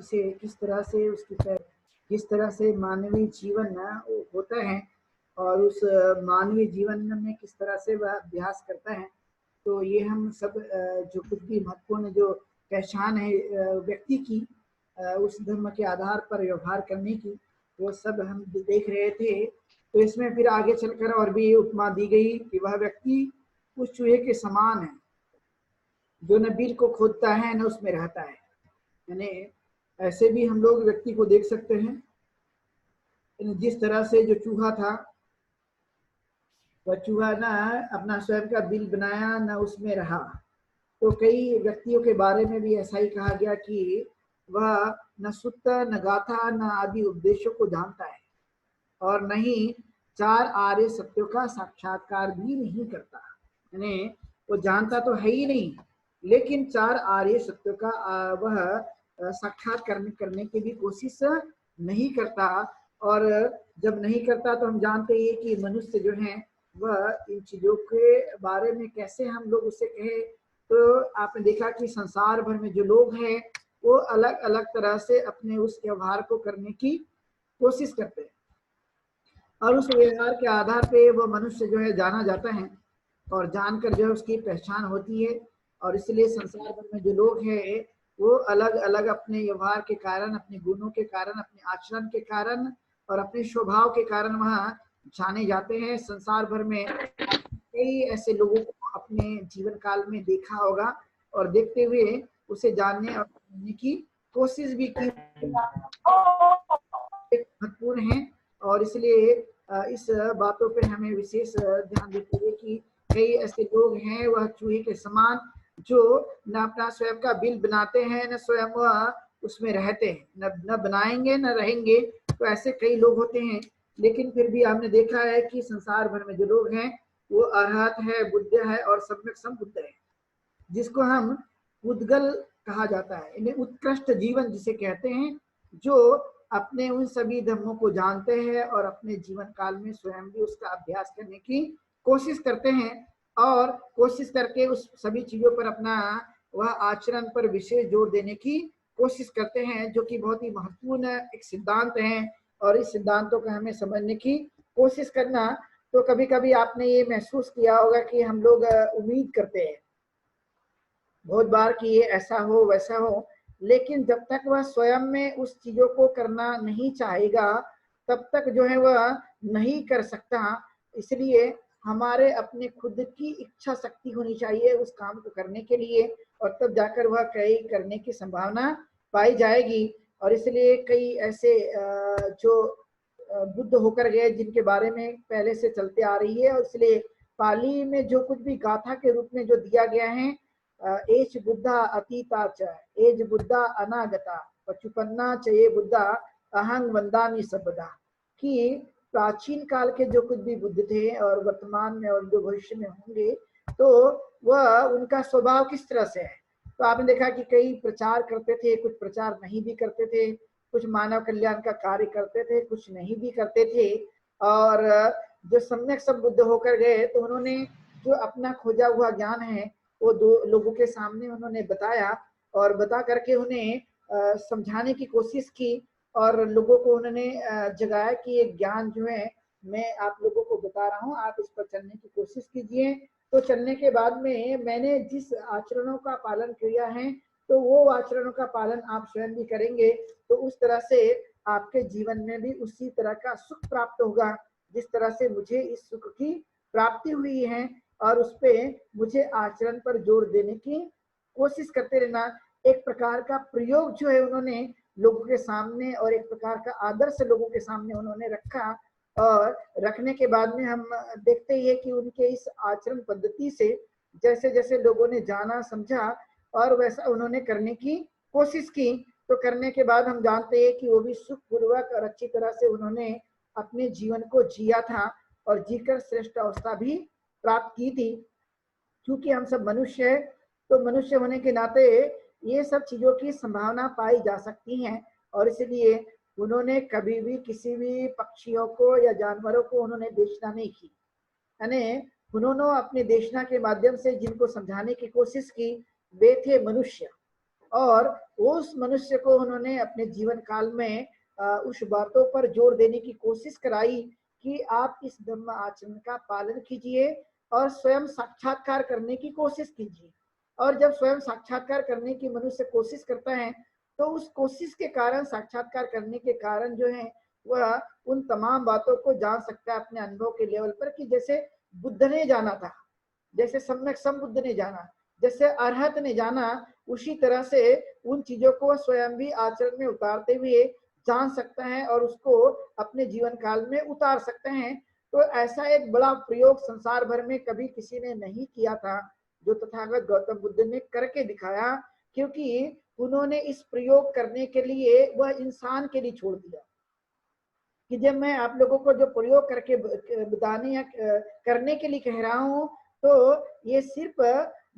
से किस तरह से किस तरह से मानवीय जीवन वो होता है और उस मानवीय जीवन में किस तरह से वह अभ्यास करता है। तो ये हम सब जो कुछ भी महत्वपूर्ण जो पहचान है व्यक्ति की उस धर्म के आधार पर व्यवहार करने की, वो सब हम देख रहे थे। तो इसमें फिर आगे चलकर और भी उपमा दी गई कि वह व्यक्ति उस चूहे के समान है जो न बिल को खोदता है न उसमें रहता है। यानी ऐसे भी हम लोग व्यक्ति को देख सकते हैं। जिस तरह से जो चूहा था, वह चूहा ना अपना स्वयं का बिल बनाया न उसमें रहा। तो कई व्यक्तियों के बारे में भी ऐसा ही कहा गया कि वह न सुत्ता न गाथा न आदि उपदेशों को जानता है और न ही चार आर्य सत्यों का साक्षात्कार भी नहीं करता। यानी वो जानता तो है ही नहीं, लेकिन चार आर्य सत्यों का वह साक्षात करने की भी कोशिश नहीं करता। और जब नहीं करता तो हम जानते हैं कि मनुष्य जो है वह इन चीजों के बारे में कैसे हम लोग उसे कहे। तो आपने देखा कि संसार भर में जो लोग हैं वो अलग अलग तरह से अपने उस व्यवहार को करने की कोशिश करते हैं और उस व्यवहार के आधार पे वो मनुष्य जो है जाना जाता है और जानकर जो है उसकी पहचान होती है। और इसलिए संसार भर में जो लोग हैं वो अलग अलग अपने व्यवहार के कारण, अपने गुणों के कारण, अपने आचरण के कारण और अपने स्वभाव के कारण वहाँ जाने जाते हैं। संसार भर में कई ऐसे लोगों को अपने जीवन काल में देखा होगा और देखते हुए उसे जानने और समझने की कोशिश भी की महत्वपूर्ण है। और इसलिए इस बातों पे हमें विशेष ध्यान देते हुए कि कई ऐसे लोग हैं वह चूहे के समान जो न अपना स्वयं का बिल बनाते हैं न स्वयं वह उसमें रहते हैं, न बनाएंगे न रहेंगे। तो ऐसे कई लोग होते हैं। लेकिन फिर भी हमने देखा है कि संसार भर में जो लोग हैं वो अरहत है, बुद्ध है और सम्यक संबुद्ध है, जिसको हम उद्गल कहा जाता है। इन्हें उत्कृष्ट जीवन जिसे कहते हैं, जो अपने उन सभी धर्मों को जानते हैं और अपने जीवन काल में स्वयं भी उसका अभ्यास करने की कोशिश करते हैं और कोशिश करके उस सभी चीजों पर अपना वह आचरण पर विशेष जोर देने की कोशिश करते हैं, जो कि बहुत ही महत्वपूर्ण एक सिद्धांत है। और इस सिद्धांतों को हमें समझने की कोशिश करना। तो कभी कभी आपने ये महसूस किया होगा कि हम लोग उम्मीद करते हैं बहुत बार कि ये ऐसा हो वैसा हो, लेकिन जब तक वह स्वयं में उस चीजों को करना नहीं चाहेगा तब तक जो है वह नहीं कर सकता। इसलिए हमारे अपने खुद की इच्छा शक्ति होनी चाहिए उस काम को करने के लिए, और तब जाकर वह कई करने की संभावना पाई जाएगी। और इसलिए कई ऐसे जो बुद्ध होकर गए जिनके बारे में पहले से चलते आ रही है, और इसलिए पाली में जो कुछ भी गाथा के रूप में जो दिया गया है, एच बुद्धा अतीता च एज बुद्धा अनागता पचुपन्ना च ये बुद्धा अहंग वंदामी सबदा। कि प्राचीन काल के जो कुछ भी बुद्ध थे और वर्तमान में और जो भविष्य में होंगे, तो वह उनका स्वभाव किस तरह से है। तो आपने देखा कि कई प्रचार करते थे, कुछ प्रचार नहीं भी करते थे, कुछ मानव कल्याण का कार्य करते थे, कुछ नहीं भी करते थे। और जो सम्यक संबुद्ध होकर गए तो उन्होंने जो अपना खोजा हुआ ज्ञान है वो दो लोगों के सामने उन्होंने बताया और बता करके उन्हें समझाने की कोशिश की और लोगों को उन्होंने जगाया कि ये ज्ञान जो है मैं आप लोगों को बता रहा हूँ, आप इस पर चलने की कोशिश कीजिए। तो चलने के बाद में मैंने जिस आचरणों का पालन किया है तो वो आचरणों का पालन आप स्वयं भी करेंगे तो उस तरह से आपके जीवन में भी उसी तरह का सुख प्राप्त होगा जिस तरह से मुझे इस सुख की प्राप्ति हुई है। और उस पे मुझे आचरण पर जोर देने की कोशिश करते रहना। एक प्रकार का प्रयोग जो है उन्होंने लोगों के सामने और एक प्रकार का आदर्श लोगों के सामने उन्होंने रखा, और रखने के बाद में हम देखते ही है कि उनके इस आचरण पद्धति से जैसे जैसे लोगों ने जाना समझा और वैसा उन्होंने करने की कोशिश की, तो करने के बाद हम जानते हैं कि वो भी सुखपूर्वक और अच्छी तरह से उन्होंने अपने जीवन को जिया था और जीकर श्रेष्ठ अवस्था भी प्राप्त की थी। क्योंकि हम सब मनुष्य है तो मनुष्य होने के नाते ये सब चीजों की संभावना पाई जा सकती है, और इसलिए उन्होंने कभी भी किसी भी पक्षियों को या जानवरों को उन्होंने देशना नहीं की। यानी उन्होंने अपने देशना के माध्यम से जिनको समझाने की कोशिश की वे थे मनुष्य, और उस मनुष्य को उन्होंने अपने जीवन काल में उस बातों पर जोर देने की कोशिश कराई कि आप इस धम्म आचरण का पालन कीजिए और स्वयं साक्षात्कार करने की कोशिश कीजिए। और जब स्वयं साक्षात्कार करने की मनुष्य कोशिश करता है तो उस कोशिश के कारण, साक्षात्कार करने के कारण जो है वह उन तमाम बातों को जान सकता है अपने अनुभव के लेवल पर, कि जैसे बुद्ध ने जाना था, जैसे सम्यक संबुद्ध ने जाना, जैसे अरहत ने जाना, उसी तरह से उन चीजों को स्वयं भी आचरण में उतारते हुए जान सकता है और उसको अपने जीवन काल में उतार सकते हैं। तो ऐसा एक बड़ा प्रयोग संसार भर में कभी किसी ने नहीं किया था जो तथागत गौतम बुद्ध ने करके दिखाया, क्योंकि उन्होंने इस प्रयोग करने के लिए वह इंसान के लिए छोड़ दिया। कि जब मैं आप लोगों को जो प्रयोग करके बताने या करने के लिए कह रहा हूँ, तो ये सिर्फ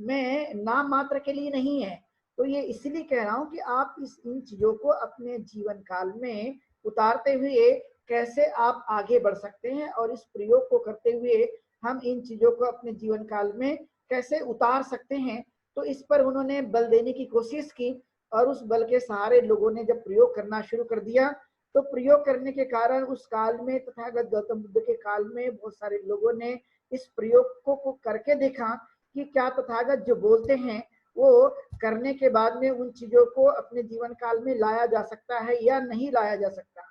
मैं नाम मात्र के लिए नहीं है। तो ये इसलिए कह रहा हूँ कि आप इन चीजों को अपने जीवन काल में उतारते हुए कैसे आप आगे बढ़ सकते हैं, और इस प्रयोग को करते हुए हम इन चीजों को अपने जीवन काल में कैसे उतार सकते हैं। तो इस पर उन्होंने बल देने की कोशिश की, और उस बल के सहारे लोगों ने जब प्रयोग करना शुरू कर दिया, तो प्रयोग करने के कारण उस काल में, तथागत गौतम बुद्ध के काल में, बहुत सारे लोगों ने इस प्रयोग को करके देखा कि क्या तथागत जो बोलते हैं वो करने के बाद में उन चीजों को अपने जीवन काल में लाया जा सकता है या नहीं लाया जा सकता।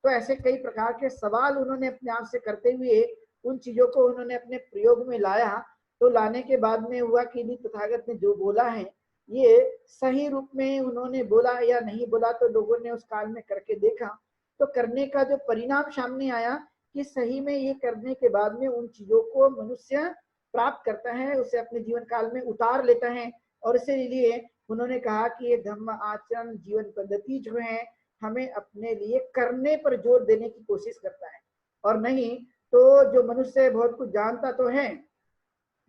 तो ऐसे कई प्रकार के सवाल उन्होंने अपने आप से करते हुए उन चीजों को उन्होंने अपने प्रयोग में लाया। तो लाने के बाद में हुआ कि तथागत ने जो बोला है ये सही रूप में उन्होंने बोला या नहीं बोला, तो लोगों ने उस काल में करके देखा। तो करने का जो परिणाम सामने आया कि सही में ये करने के बाद में उन चीजों को मनुष्य प्राप्त करता है, उसे अपने जीवन काल में उतार लेता है। और इसीलिए उन्होंने कहा कि ये धम्म आचरण जीवन पद्धति जो है हमें अपने लिए करने पर जोर देने की कोशिश करता है, और नहीं तो जो मनुष्य बहुत कुछ जानता तो है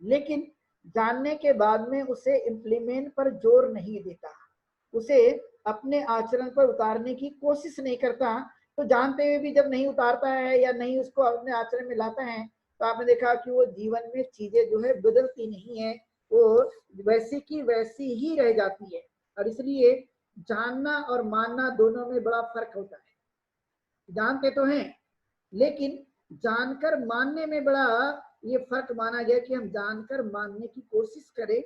लेकिन जानने के बाद में उसे इम्प्लीमेंट पर जोर नहीं देता, उसे अपने आचरण पर उतारने की कोशिश नहीं करता। तो जानते हुए भी जब नहीं उतारता है या नहीं उसको अपने आचरण में लाता है, तो आपने देखा कि वो जीवन में चीजें जो है बदलती नहीं है, वो वैसी की वैसी ही रह जाती है। और इसलिए जानना और मानना दोनों में बड़ा फर्क होता है। जानते तो हैं लेकिन जानकर मानने में बड़ा ये फर्क माना गया कि हम जानकर मानने की कोशिश करें।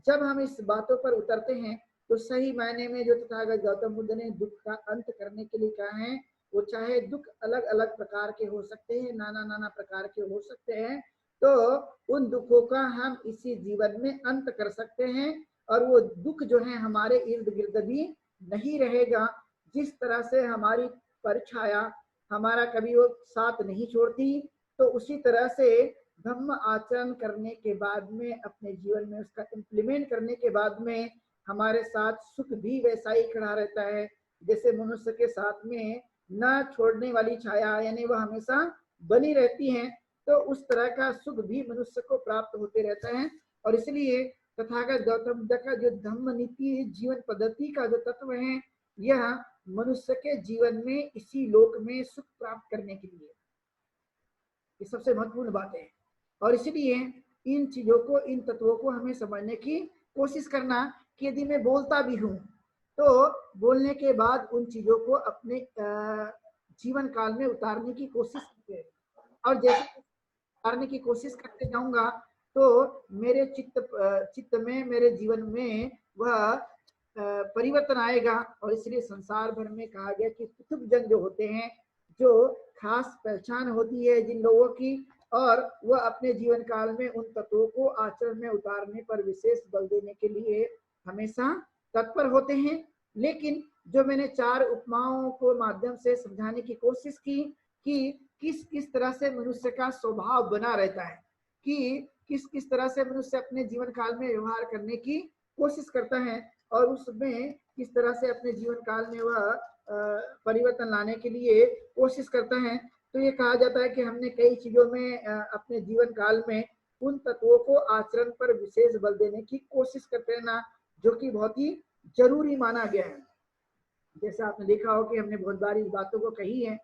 जब हम इस बातों पर उतरते हैं तो सही मायने में जो तथागत गौतम बुद्ध ने दुख का अंत करने के लिए कहा है, वो चाहे दुख अलग अलग प्रकार के हो सकते हैं, नाना नाना प्रकार के हो सकते हैं, तो उन दुखों का हम इसी जीवन में अंत कर सकते हैं। और वो दुख जो है हमारे इर्द गिर्द भी नहीं रहेगा। जिस तरह से हमारी परछाया हमारा कभी वो साथ नहीं छोड़ती, तो उसी तरह से धम्म आचरण करने के बाद में, अपने जीवन में उसका इम्प्लीमेंट करने के बाद में हमारे साथ सुख भी वैसा ही खड़ा रहता है जैसे मनुष्य के साथ में न छोड़ने वाली छाया, यानी वह हमेशा बनी रहती है। तो उस तरह का सुख भी मनुष्य को प्राप्त होते रहता है। और इसलिए तथागत गौतम बुद्ध का जो धम्म नीति जीवन पद्धति का जो तत्व है, यह मनुष्य के जीवन में इसी लोक में सुख प्राप्त करने के लिए ये सबसे महत्वपूर्ण बात है। और इसलिए इन चीजों को, इन तत्वों को हमें समझने की कोशिश करना कि यदि मैं बोलता भी हूँ तो बोलने के बाद उन चीजों को अपने जीवन काल में उतारने की कोशिश करें। और जैसे उतारने की कोशिश करते जाऊंगा तो मेरे चित्त में, मेरे जीवन में वह परिवर्तन आएगा। और इसलिए संसार भर में कहा गया कि कुतुबजन जो होते हैं, जो खास पहचान होती है जिन लोगों की, और वह अपने जीवन काल में उन तत्वों को आचरण में उतारने पर विशेष बल देने के लिए हमेशा तत्पर होते हैं। लेकिन जो मैंने 4 उपमाओं को माध्यम से समझाने की कोशिश की कि किस किस तरह से मनुष्य का स्वभाव बना रहता है, कि किस किस तरह से मनुष्य अपने जीवन काल में व्यवहार करने की कोशिश करता है, और उसमें किस तरह से अपने जीवन काल में वह परिवर्तन लाने के लिए कोशिश करता है। तो ये कहा जाता है कि हमने कई चीजों में अपने जीवन काल में उन तत्वों को आचरण पर विशेष बल देने की कोशिश करते रहना, जो कि बहुत ही जरूरी माना गया है। जैसे आपने देखा हो कि हमने बहुत बार इस बातों को कही है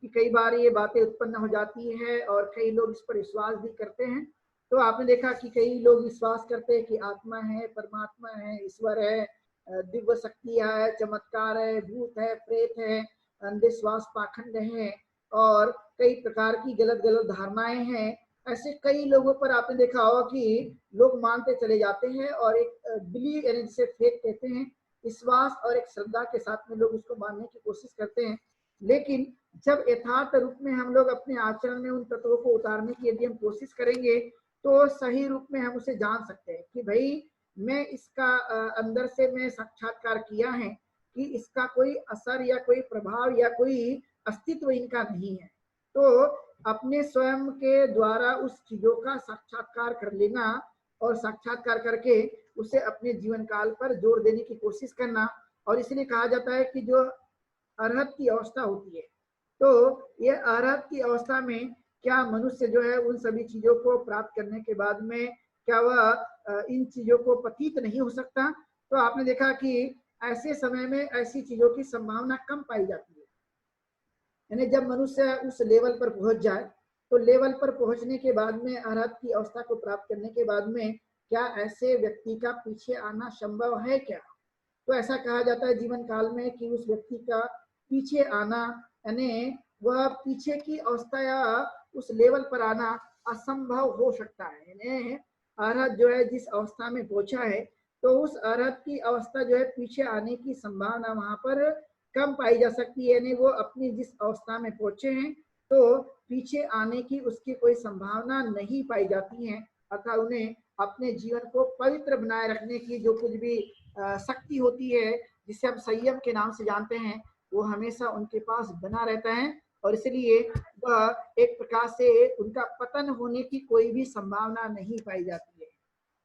कि कई बार ये बातें उत्पन्न हो जाती है और कई लोग इस पर विश्वास भी करते हैं। तो आपने देखा कि कई लोग विश्वास करते हैं कि आत्मा है, परमात्मा है, ईश्वर है, दिव्य शक्तियां है, चमत्कार है, भूत है, प्रेत है, अंधविश्वास, पाखंड है और कई प्रकार की गलत गलत धारणाएं हैं। ऐसे कई लोगों पर आपने देखा होगा कि लोग मानते चले जाते हैं और एक बिलीव यानी जिसे फेथ कहते हैं, विश्वास और एक श्रद्धा के साथ में लोग उसको मानने की कोशिश करते हैं। लेकिन जब यथार्थ रूप में हम लोग अपने आचरण में उन तत्वों को उतारने की यदि हम कोशिश करेंगे तो सही रूप में हम उसे जान सकते हैं कि भाई मैं इसका अंदर से मैं साक्षात्कार किया है कि इसका कोई असर या कोई प्रभाव या कोई अस्तित्व इनका नहीं है। तो अपने स्वयं के द्वारा उस चीजों का साक्षात्कार कर लेना और साक्षात्कार करके उसे अपने जीवन काल पर जोड़ देने की कोशिश करना। और इसलिए कहा जाता है कि जो अरहत की अवस्था होती है, तो ये अरहत की अवस्था में क्या मनुष्य जो है उन सभी चीजों को प्राप्त करने के बाद में क्या वह इन चीजों को पतित नहीं हो सकता? तो आपने देखा कि ऐसे समय में ऐसी चीजों की संभावना कम पाई जाती है। यानी जब मनुष्य उस लेवल पर पहुंच जाए तो लेवल पर पहुंचने के बाद में अरहत की अवस्था को प्राप्त करने के बाद में क्या ऐसे व्यक्ति का पीछे आना संभव है क्या? तो ऐसा कहा जाता है जीवन काल में कि उस व्यक्ति का पीछे आना यानी वह पीछे की अवस्था या उस लेवल पर आना असंभव हो सकता है। यानी अरहत जो है जिस अवस्था में पहुंचा है तो उस अरहत की अवस्था जो है पीछे आने की संभावना वहां पर कम पाई जा सकती है। यानी वो अपनी जिस अवस्था में पहुंचे हैं तो पीछे आने की उसकी कोई संभावना नहीं पाई जाती है, अर्थात उन्हें अपने जीवन को पवित्र बनाए रखने की जो कुछ भी शक्ति होती है जिसे हम संयम के नाम से जानते हैं वो हमेशा उनके पास बना रहता है और इसलिए वह एक प्रकार से उनका पतन होने की कोई भी संभावना नहीं पाई जाती है।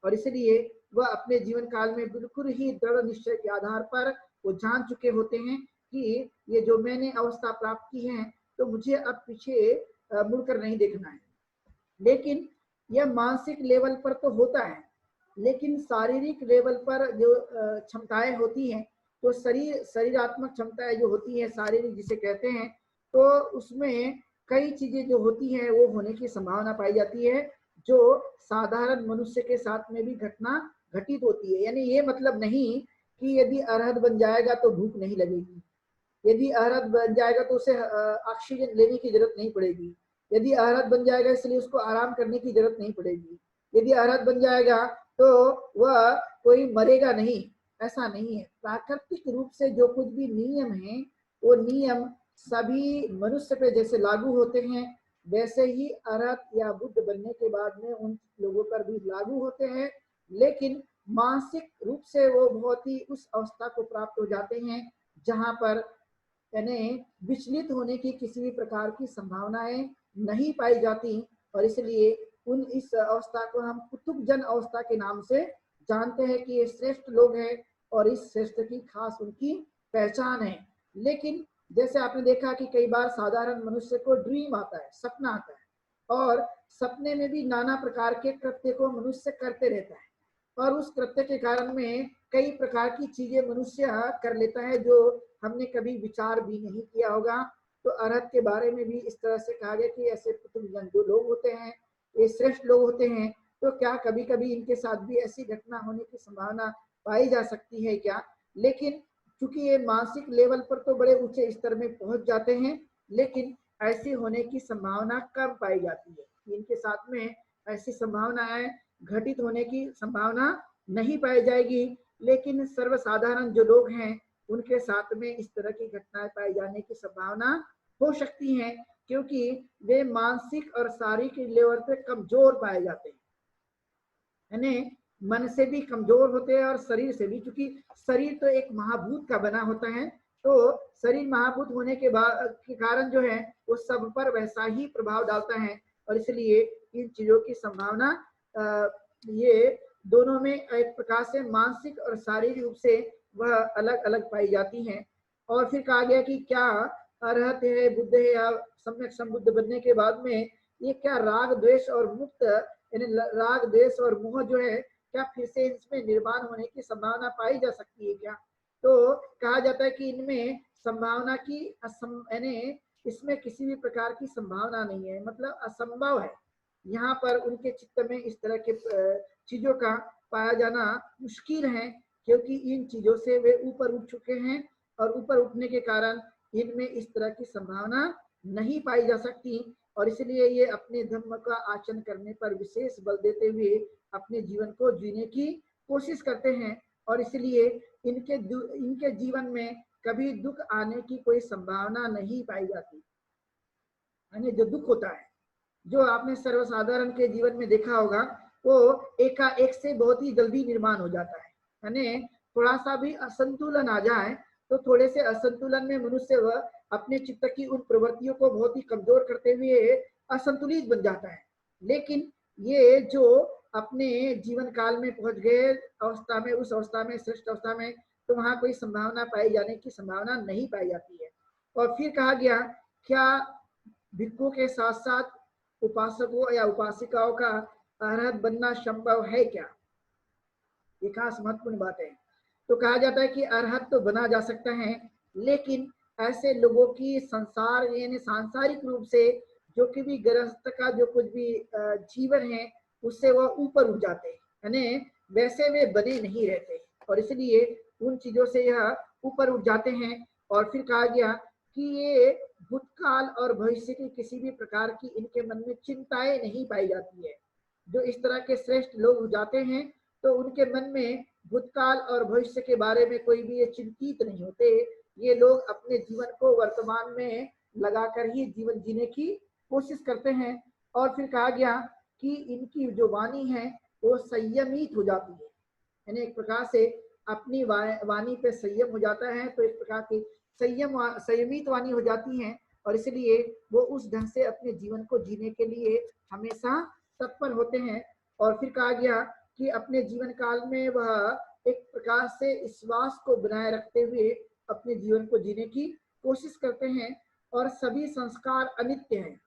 और इसलिए वह अपने जीवन काल में बिल्कुल ही दृढ़ निश्चय के आधार पर वो जान चुके होते हैं कि ये जो मैंने अवस्था प्राप्त की है तो मुझे अब पीछे मुड़कर नहीं देखना है। लेकिन यह मानसिक लेवल पर तो होता है, लेकिन शारीरिक लेवल पर जो क्षमताएं होती हैं तो शरीरात्मक क्षमताएं जो होती हैं शारीरिक जिसे कहते हैं, तो उसमें कई चीजें जो होती हैं वो होने की संभावना पाई जाती है जो साधारण मनुष्य के साथ में भी घटना घटित होती है। यानी ये मतलब नहीं कि यदि अरहत बन जाएगा तो भूख नहीं लगेगी, यदि अरहत बन जाएगा तो उसे ऑक्सीजन लेने की जरूरत नहीं पड़ेगी, यदि अरहत बन जाएगा इसलिए उसको आराम करने की जरूरत नहीं पड़ेगी, यदि अरहत बन जाएगा तो वह कोई मरेगा नहीं, ऐसा नहीं है। प्राकृतिक रूप से जो कुछ भी नियम है वो नियम सभी मनुष्य पे जैसे लागू होते हैं वैसे ही अरहत या बुद्ध बनने के बाद में उन लोगों पर भी लागू होते हैं। लेकिन मानसिक रूप से वो बहुत ही उस अवस्था को प्राप्त हो जाते हैं जहां पर यानी विचलित होने की किसी भी प्रकार की संभावनाएं नहीं पाई जाती और इसलिए उन इस अवस्था को हम कुतुब जन अवस्था के नाम से जानते हैं कि ये श्रेष्ठ लोग हैं और इस श्रेष्ठ की खास उनकी पहचान है। लेकिन जैसे आपने देखा कि कई बार साधारण मनुष्य को ड्रीम आता है, सपना आता है और सपने में भी नाना प्रकार के कृत्य को मनुष्य करते रहता है और उस कृत्य के कारण में कई प्रकार की चीजें मनुष्य कर लेता है जो हमने कभी विचार भी नहीं किया होगा। तो अरहत के बारे में भी इस तरह से कहा गया कि ऐसे जो लोग होते हैं ये श्रेष्ठ लोग होते हैं, तो क्या कभी कभी इनके साथ भी ऐसी घटना होने की संभावना पाई जा सकती है क्या? लेकिन चूंकि ये मानसिक लेवल पर तो बड़े ऊंचे स्तर में पहुंच जाते हैं, लेकिन ऐसे होने की संभावना कम पाई जाती है। इनके साथ में ऐसी संभावनाएं घटित होने की संभावना नहीं पाई जाएगी, लेकिन सर्वसाधारण जो लोग हैं उनके साथ में इस तरह की घटनाएं पाई जाने की संभावना हो सकती है क्योंकि वे मानसिक और शारीरिक लेवल पे कमजोर पाए जाते हैं। यानी मन से भी कमजोर होते हैं और शरीर से भी, क्योंकि शरीर तो एक महाभूत का बना होता है, तो शरीर महाभूत होने के कारण जो है वो सब पर वैसा ही प्रभाव डालता है और इसलिए इन चीजों की संभावना ये दोनों में एक प्रकार से मानसिक और शारीरिक रूप से वह अलग अलग पाई जाती हैं। और फिर कहा गया कि क्या अरहत है, बुद्ध है या सम्यक संबुद्ध बनने के बाद में ये क्या राग द्वेष और मुक्त यानी राग द्वेष और मोह जो है क्या फिर से इसमें निर्माण होने की संभावना पाई जा सकती है क्या? तो कहा जाता है कि इनमें संभावना की यानी इसमें किसी भी प्रकार की संभावना नहीं है, मतलब असंभव है। यहाँ पर उनके चित्त में इस तरह के चीजों का पाया जाना मुश्किल है क्योंकि इन चीजों से वे ऊपर उठ चुके हैं और ऊपर उठने के कारण इनमें इस तरह की संभावना नहीं पाई जा सकती, और इसलिए ये अपने धर्म का आचरण करने पर विशेष बल देते हुए अपने जीवन को जीने की कोशिश करते हैं, और इसलिए इनके जीवन में कभी दुख आने की कोई संभावना नहीं पाई जाती। यानी जो दुख होता है, जो आपने सर्वसाधारण के जीवन में देखा होगा, वो एकाएक से बहुत ही जल्दी निर्माण हो जाता है। यानी थोड़ा सा भी असंतुलन आ जाए तो थोड़े से असंतुलन में मनुष्य वह अपने चित्त की उन प्रवृत्तियों को बहुत ही कमजोर करते हुए असंतुलित बन जाता है। लेकिन ये जो अपने जीवन काल में पहुंच गए अवस्था में, उस अवस्था में, श्रेष्ठ अवस्था में, तो वहां कोई संभावना पाई जाने की संभावना नहीं पाई जाती है। और फिर कहा गया, क्या भिक्षुओं के साथ साथ उपासकों या उपासिकाओं का अरहत बनना संभव है क्या? ये खास महत्वपूर्ण बात है। तो कहा जाता है कि अरहत तो बना जा सकता है, लेकिन ऐसे लोगों की संसार यानी सांसारिक रूप से जो कि भी गृहस्थ का जो कुछ भी जीवन है उससे वह ऊपर उठ जाते हैं, यानी वैसे वे बने नहीं रहते, और इसलिए उन चीजों से यह ऊपर उठ जाते हैं। और फिर कहा गया कि ये भूतकाल और भविष्य की किसी भी प्रकार की इनके मन में चिंताएं नहीं पाई जाती है। जो इस तरह के श्रेष्ठ लोग हो जाते हैं तो उनके मन में भूतकाल और भविष्य के बारे में कोई भी ये चिंतित नहीं होते। ये लोग अपने जीवन को वर्तमान में लगाकर ही जीवन जीने की कोशिश करते हैं। और फिर कहा गया कि इनकी जो वाणी है वो संयमित हो जाती है, यानी एक प्रकार से अपनी वाणी पे संयम हो जाता है, तो एक प्रकार की संयमित वाणी हो जाती है, और इसलिए वो उस ढंग से अपने जीवन को जीने के लिए हमेशा तत्पर होते हैं। और फिर कहा गया कि अपने जीवन काल में वह एक प्रकार से विश्वास को बनाए रखते हुए अपने जीवन को जीने की कोशिश करते हैं। और सभी संस्कार अनित्य हैं,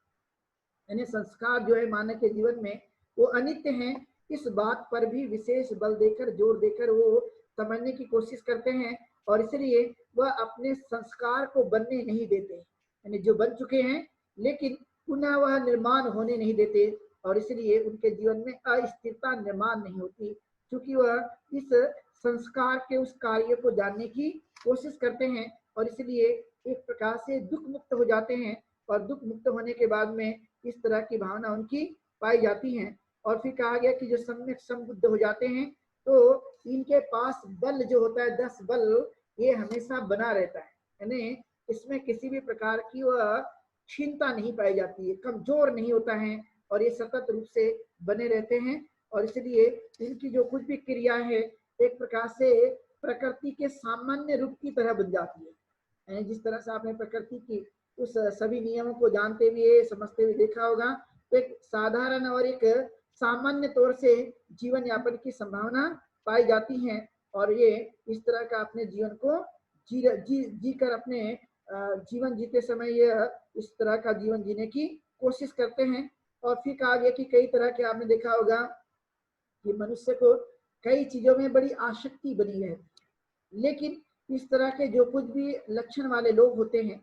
यानी संस्कार जो है मानव के जीवन में वो अनित्य हैं, इस बात पर भी विशेष बल देकर, जोर देकर वो समझने की कोशिश करते हैं, और इसलिए वह अपने संस्कार को बनने नहीं देते, यानी जो बन चुके हैं लेकिन पुनः वह निर्माण होने नहीं देते, और इसलिए उनके जीवन में अस्थिरता निर्माण नहीं होती, क्योंकि वह इस संस्कार के उस कार्य को जानने की कोशिश करते हैं, और इसलिए एक प्रकार से दुख मुक्त हो जाते हैं, और दुख मुक्त होने के बाद में इस तरह की भावना उनकी पाई जाती है। और फिर कहा गया कि जो सम्यक संबुद्ध हो जाते हैं तो इनके पास बल जो होता है 10 बल, ये हमेशा बना रहता है, यानी इसमें किसी भी प्रकार की वह क्षीणता नहीं पाई जाती है, कमजोर नहीं होता है, और ये सतत रूप से बने रहते हैं। और इसलिए इनकी जो कुछ भी क्रिया है एक प्रकार से प्रकृति के सामान्य रूप की तरह बन जाती है, यानी जिस तरह से आपने प्रकृति की उस सभी नियमों को जानते हुए समझते हुए देखा होगा, तो एक साधारण और एक सामान्य तौर से जीवन यापन की संभावना पाई जाती है, और ये इस तरह का अपने जीवन को जी कर अपने जीवन जीते समय ये इस तरह का जीवन जीने की कोशिश करते हैं। और फिर कहा गया कि कई तरह के आपने देखा होगा कि मनुष्य को कई चीजों में बड़ी आसक्ति बनी रहती है, लेकिन इस तरह के जो कुछ भी लक्षण वाले लोग होते हैं,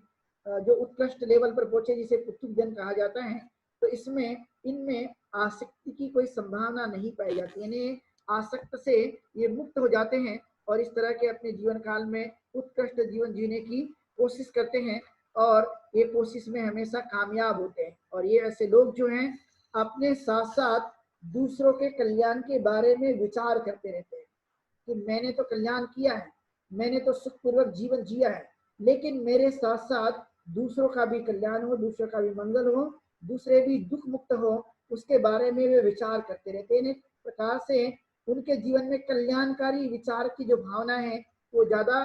जो उत्कृष्ट लेवल पर पहुंचे, जिसे पुस्तक जन कहा जाता है, तो इसमें इनमें आसक्ति की कोई संभावना नहीं पाई जाती, यानी आसक्त से ये मुक्त हो जाते हैं, और इस तरह के अपने जीवन काल में उत्कृष्ट जीवन जीने की कोशिश करते हैं, और ये कोशिश में हमेशा कामयाब होते हैं। और ये ऐसे लोग जो हैं अपने साथ साथ दूसरों के कल्याण के बारे में विचार करते रहते हैं कि मैंने तो कल्याण किया है, मैंने तो सुखपूर्वक जीवन जिया है, लेकिन मेरे साथ साथ दूसरों का भी कल्याण हो, दूसरों का भी मंगल हो, दूसरे भी दुख मुक्त हो, उसके बारे में वे विचार करते रहते हैं। एक प्रकार से उनके जीवन में कल्याणकारी विचार की जो भावना है वो ज्यादा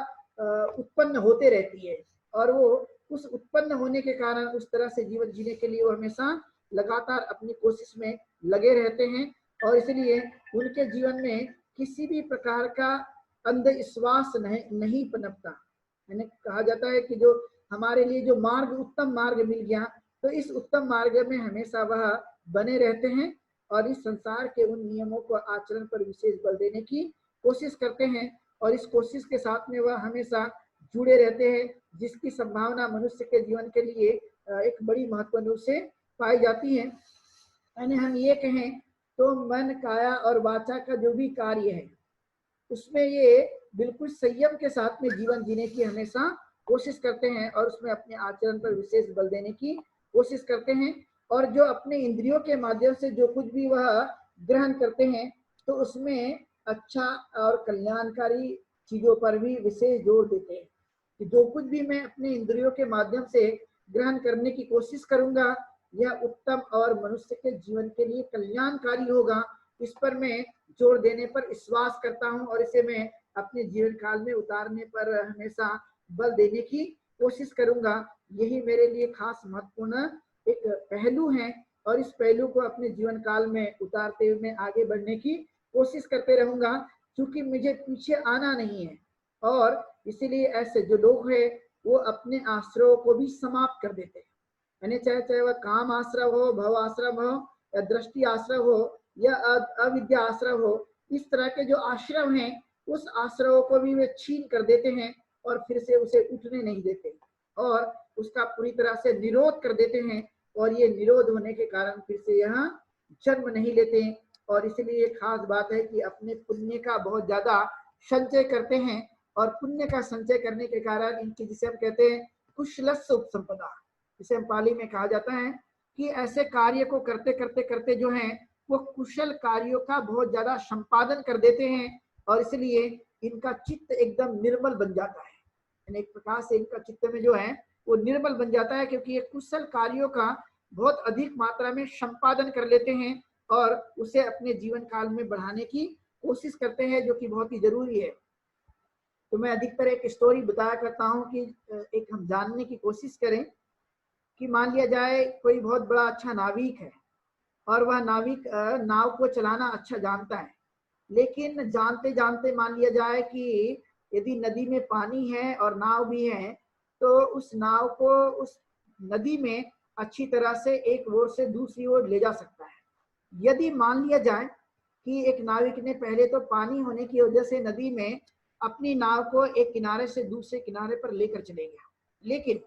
उत्पन्न होते रहती है, और वो उस उत्पन्न होने के कारण उस तरह से जीवन जीने के लिए वो हमेशा लगातार अपनी कोशिश में लगे रहते हैं, और इसलिए उनके जीवन में किसी भी प्रकार का अंधविश्वास नहीं पनपता। मैंने कहा जाता है कि जो हमारे लिए जो मार्ग उत्तम मार्ग मिल गया, तो इस उत्तम मार्ग में हमेशा वह बने रहते हैं, और इस संसार के उन नियमों को आचरण पर विशेष बल देने की कोशिश करते हैं, और इस कोशिश के साथ में वह हमेशा जुड़े रहते हैं, जिसकी संभावना मनुष्य के जीवन के लिए एक बड़ी महत्वपूर्ण रूप से पाई जाती है। यानी हम ये कहें तो मन, काया और वाचा का जो भी कार्य है उसमें ये बिल्कुल संयम के साथ में जीवन जीने की हमेशा कोशिश करते हैं और उसमें अपने आचरण पर विशेष बल देने की कोशिश करते हैं। और जो अपने इंद्रियों के माध्यम से जो कुछ भी वह ग्रहण करते हैं तो उसमें अच्छा और कल्याणकारी चीजों पर भी विशेष जोर देते हैं कि जो कुछ भी मैं अपने इंद्रियों के माध्यम से ग्रहण करने की कोशिश करूंगा यह उत्तम और मनुष्य के जीवन के लिए कल्याणकारी होगा। इस पर मैं जोर देने पर विश्वास करता हूं और इसे मैं अपने जीवन काल में उतारने पर हमेशा बल देने की कोशिश करूंगा। यही मेरे लिए खास महत्वपूर्ण एक पहलू है और इस पहलू को अपने जीवन काल में उतारते हुए मैं आगे बढ़ने की कोशिश करते रहूंगा, क्योंकि मुझे पीछे आना नहीं है। और इसीलिए ऐसे जो लोग हैं वो अपने आश्रयों को भी समाप्त कर देते हैं, यानी चाहे वह काम आश्रय हो, भव आश्रय हो, या दृष्टि आश्रय हो, या अविद्या आश्रय हो, इस तरह के जो आश्रय हैं उस आश्रयों को भी वे छीन कर देते हैं और फिर से उसे उठने नहीं देते और उसका पूरी तरह से निरोध कर देते हैं। और ये निरोध होने के कारण फिर से यहाँ जन्म नहीं लेते। और इसलिए खास बात है कि अपने पुण्य का बहुत ज्यादा संचय करते हैं और पुण्य का संचय करने के कारण इनकी, जिसे हम कहते हैं कुशलस्य उपसंपदा, जिसे हम पाली में कहा जाता है कि ऐसे कार्य को करते करते करते जो है वो कुशल कार्यों का बहुत ज्यादा संपादन कर देते हैं और इसलिए इनका चित्त एकदम निर्मल बन जाता है। यानी एक प्रकार से इनका चित्त में जो है वो निर्मल बन जाता है, क्योंकि ये कुशल कार्यों का बहुत अधिक मात्रा में संपादन कर लेते हैं और उसे अपने जीवन काल में बढ़ाने की कोशिश करते हैं, जो कि बहुत ही जरूरी है। तो मैं अधिकतर एक स्टोरी बताया करता हूँ कि एक हम जानने की कोशिश करें कि मान लिया जाए कोई बहुत बड़ा अच्छा नाविक है और वह नाविक नाव को चलाना अच्छा जानता है, लेकिन जानते जानते मान लिया जाए कि यदि नदी में पानी है और नाव भी है तो उस नाव को उस नदी में अच्छी तरह से एक ओर से दूसरी ओर ले जा सकता है। यदि मान लिया जाए कि एक नाविक ने पहले तो पानी होने की वजह से नदी में अपनी नाव को एक किनारे से दूसरे किनारे पर लेकर चले गया, लेकिन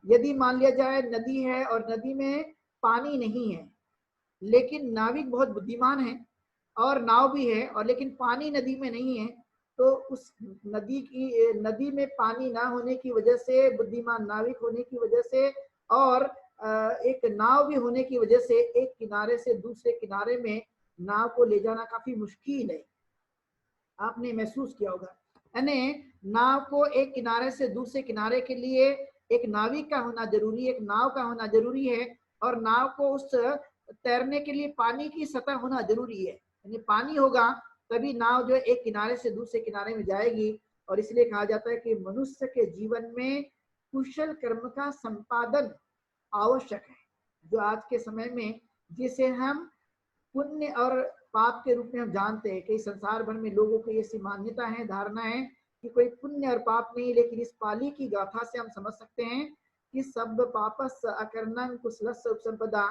यदि मान लिया जाए नदी है और नदी में पानी नहीं है, लेकिन नाविक बहुत बुद्धिमान है और नाव भी है और लेकिन पानी नदी में नहीं है, तो उस नदी में पानी ना होने की वजह से, बुद्धिमान नाविक होने की वजह से और एक नाव भी होने की वजह से एक किनारे से दूसरे किनारे में नाव को ले जाना काफी मुश्किल है। आपने महसूस किया होगा, यानी नाव को एक किनारे से दूसरे किनारे के लिए एक नाविक का होना जरूरी है, एक नाव का होना जरूरी है और नाव को उस तैरने के लिए पानी की सतह होना जरूरी है। यानी पानी होगा तभी नाव जो एक किनारे से दूसरे किनारे में जाएगी। और इसलिए कहा जाता है कि मनुष्य के जीवन में कुशल कर्म का संपादन आवश्यक है, जो आज के समय में जिसे हम पुण्य और पाप के रूप में हम जानते हैं। कई संसार भर में लोगों को ऐसी मान्यता है, धारणा है कि कोई पुण्य और पाप नहीं, लेकिन इस पाली की गाथा से हम समझ सकते हैं कि सब पापस अकर्णं कुशलस्य उपसंपदा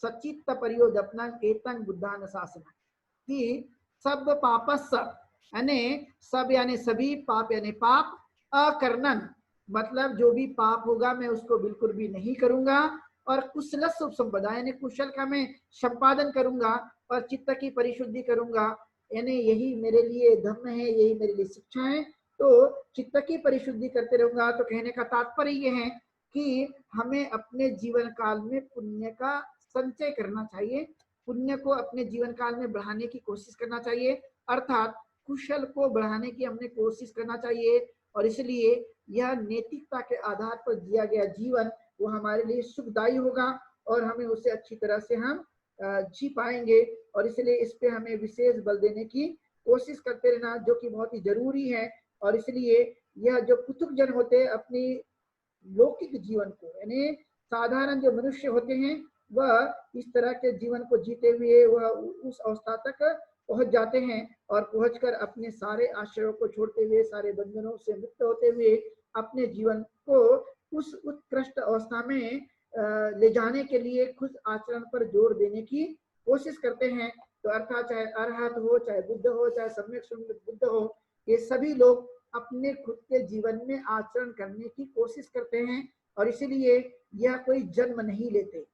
सचित्त परियोदपनं एतं बुद्धान शासन, कि सब पापस यानी सब यानी सभी, पाप यानी पाप, अकर्णन मतलब जो भी पाप होगा मैं उसको बिल्कुल भी नहीं करूंगा और कुशलस्य उपसंपदा यानी कुशल का मैं संपादन करूंगा और चित्त की परिशुद्धि करूंगा, यानी यही मेरे लिए धर्म है, यही मेरे लिए शिक्षा है। तो चित्त की परिशुद्धि करते रहूंगा। तो कहने का तात्पर्य ये है कि हमें अपने जीवन काल में पुण्य का संचय करना चाहिए, पुण्य को अपने जीवन काल में बढ़ाने की कोशिश करना चाहिए, अर्थात कुशल को बढ़ाने की हमने कोशिश करना चाहिए। और इसलिए यह नैतिकता के आधार पर जिया गया जीवन वो हमारे लिए सुखदायी होगा और हमें उसे अच्छी तरह से हम जी पाएंगे। और इसलिए इस पे हमें विशेष बल देने की कोशिश करते रहना, जो कि बहुत ही जरूरी है। और इसलिए यह जो कुतुब जन होते हैं अपनी लौकिक जीवन को, यानी साधारण जो मनुष्य होते हैं वह इस तरह के जीवन को जीते हुए वह उस अवस्था तक पहुंच जाते हैं और पहुंचकर अपने सारे आश्रयों को छोड़ते हुए, सारे बंधनों से मुक्त होते हुए अपने जीवन को उस उत्कृष्ट अवस्था में ले जाने के लिए खुद आचरण पर जोर देने की कोशिश करते हैं। तो अर्थात चाहे अरहत हो, चाहे बुद्ध हो, चाहे सम्यक बुद्ध हो, ये सभी लोग अपने खुद के जीवन में आचरण करने की कोशिश करते हैं। और इसीलिए यह कोई जन्म नहीं लेते,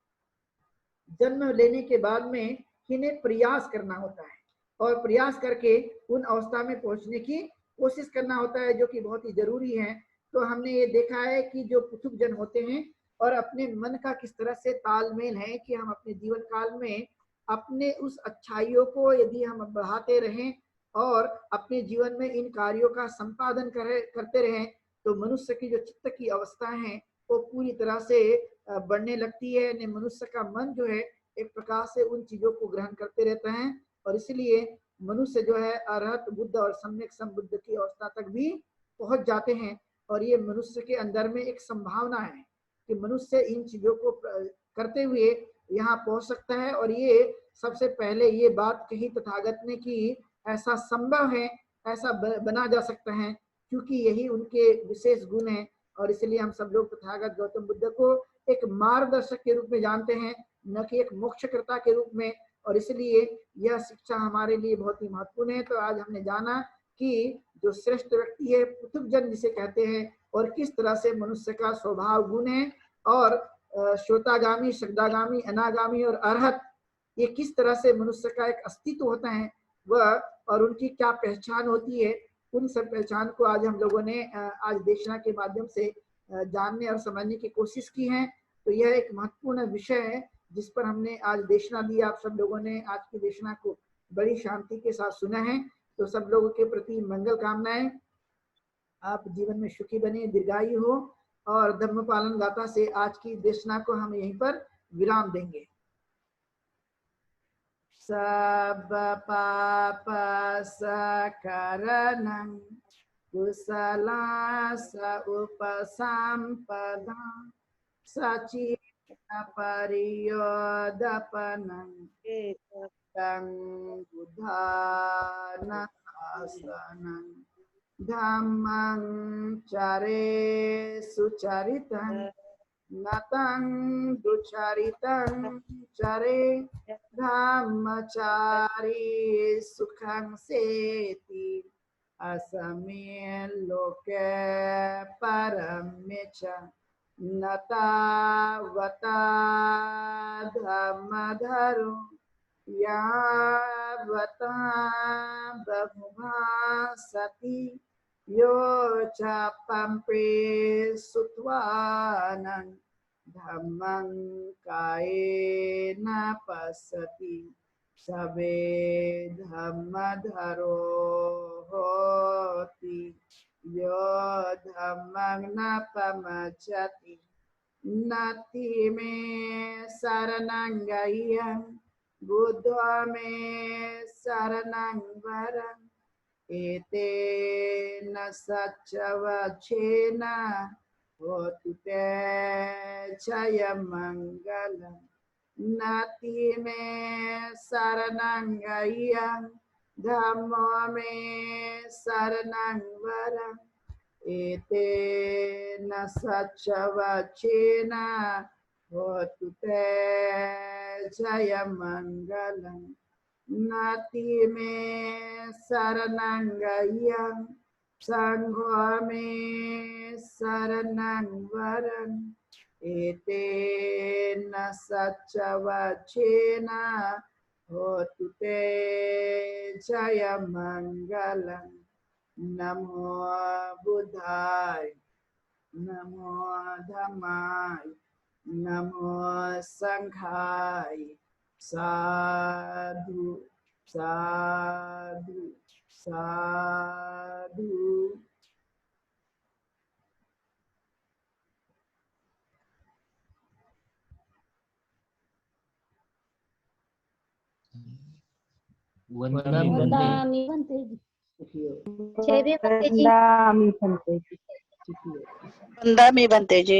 जन्म लेने के बाद में इन्हें प्रयास करना होता है और प्रयास करके उन अवस्था में पहुंचने की कोशिश करना होता है, जो कि बहुत ही जरूरी है। तो हमने ये देखा है कि जो पुथुक जन होते हैं और अपने मन का किस तरह से तालमेल है कि हम अपने जीवन काल में अपने उस अच्छाइयों को यदि हम बढ़ाते रहें और अपने जीवन में इन कार्यों का संपादन करते रहें, तो मनुष्य की जो चित्त की अवस्था है वो पूरी तरह से बढ़ने लगती है। मनुष्य का मन जो है एक प्रकार से उन चीजों को ग्रहण करते रहता है, और इसलिए मनुष्य जो है अरहत बुद्ध और सम्यक संबुद्ध की अवस्था तक भी पहुंच जाते हैं। और ये मनुष्य के अंदर में एक संभावना है कि मनुष्य इन चीजों को करते हुए यहाँ पहुंच सकता है। और ये सबसे पहले ये बात कही तथागत ने कि ऐसा संभव है, ऐसा बना जा सकता है, क्योंकि यही उनके विशेष गुण हैं। और इसलिए हम सब लोग तथागत गौतम बुद्ध को एक मार्गदर्शक के रूप में जानते हैं, न कि एक मोक्षकर्ता के रूप में। और इसलिए यह शिक्षा हमारे लिए बहुत ही महत्वपूर्ण है। तो आज हमने जाना कि जो श्रेष्ठ व्यक्ति है, पुथुक जन जिसे कहते हैं, और किस तरह से मनुष्य का स्वभाव गुण है, और श्रोतागामी, शब्दागामी, अनागामी और अरहत, ये किस तरह से मनुष्य का एक अस्तित्व होता है वह, और उनकी क्या पहचान होती है, उन सब पहचान को आज हम लोगों ने आज देशना के माध्यम से जानने और समझने की कोशिश की है। तो यह एक महत्वपूर्ण विषय है जिस पर हमने आज देशना दी। आप सब लोगों ने आज की देशना को बड़ी शांति के साथ सुना है। तो सब लोगों के प्रति मंगल कामनाएं। आप जीवन में सुखी बने, दीर्घायु हो। और धर्म पालन गाथा से आज की देशना को हम यहीं पर विराम देंगे। सब पाप सकरणं कुशलास उपसंपदा सचित परियोदपनं एकं बुधानासनं धम्मं चरे सुचरितं नतं दुचरितं चरे धम्मचारी सुखं सेति असमे लोके परमे च नतावता धम्मधरो यावता बहुभासति यो च पम्पे सुत्वानं धम्मं कायेन पश्यति सबे धम्मधरो होति यो धम्मं न पमच्छति नति मे शरणं गह्यं बुद्धो मे शरणं वरम् एतेन सच्चवचेन होतु ते जयमङ्गलम् नति मे शरणं गह्यं धम्मो मे शरणं वरम् एतेन सच्चवचेन होतु ते जयमङ्गलम् नति मे शरणं गह्यं संघो मे शरणं वरम् एतेन सच्चवचेन होतु ते जयमङ्गलम् नमो बुद्धाय नमो धम्माय नमो संघाय साधु साधु साधु। वंदनामि बन्ते वंदनामि बन्ते जी।